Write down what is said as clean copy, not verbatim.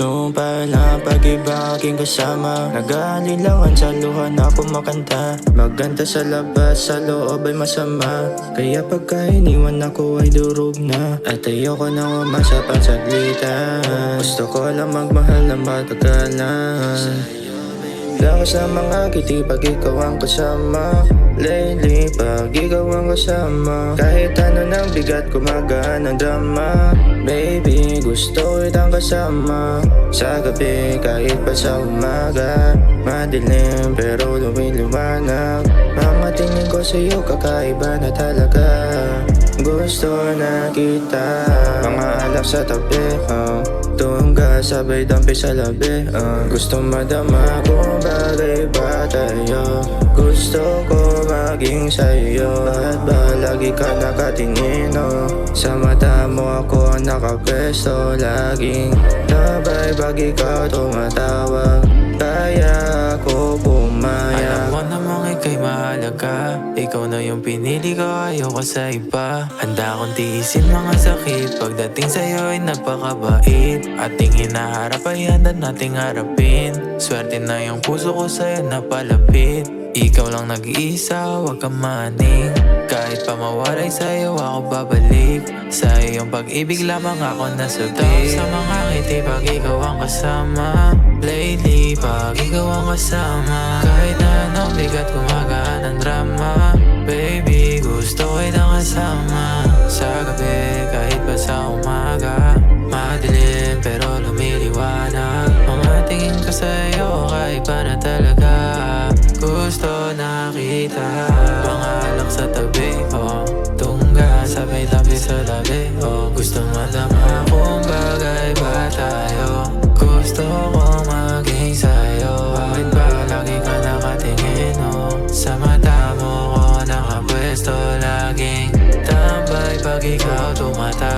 Sumpa na pag-iba aking kasama. Nag-aalilangan sa luha na kumakanta. Maganda sa labas, sa loob ay masama. Kaya pagka iniwan ako ay durog na. At ayoko nang umasa pang saglitan. Gusto ko lang magmahal na matagalan. Lakas ng mga ngiti pag ikaw ang kasama. Lately pag ikaw ang kasama, kahit ano ng bigat kumagaan ng drama. Baby gusto kitang kasama sa gabi kahit pa sa umaga. Madilim pero lumiliwanag. Mga tingin ko sa'yo kakaiba na talaga. Gusto na kita, mga alak sa tabi, tungga sabay dampi sa labi, gusto madama kung bagay ba tayo. Gusto ko maging sa'yo. Bakit ba lagi ka nakatingin, sa mata mo ako ang nakapwesto. Laging nabay pag ikaw tumatawa. Kaya ako pumayag. Alam mo namang ika'y mahalaga. Ikaw na yung pinili ko, ayoko sa iba. Handa akong tiisin mga sakit. Pagdating sa'yo ay napakabait. Ating hinaharap ay handa nating harapin. Swerte na yung puso ko sa'yo napalapit. Ikaw lang nag-iisa, huwag kang maning. Kahit pa mawalay sa'yo ako babalik. Sa iyong pag-ibig lamang ako nasabik. Sa mga ngiti pag ikaw ang kasama. Lately pag ikaw ang kasama, kahit na anong bigat gumagaan ng drama. Baby gusto kitang kasama sa gabi kahit pa sa umaga. Madilim pero lumiliwanag. Mga tingin ko sa'yo kaiba na talaga. Gusto nakita, mga alak sa tabi, tungga sabay tabi sa labi, gusto madama kung bagay ba tayo. Gusto ko maging sa'yo. Bakit ba lagi ka nakatingin, sa mata mo ko nakapwesto. Laging tambay pag ikaw tumatawa.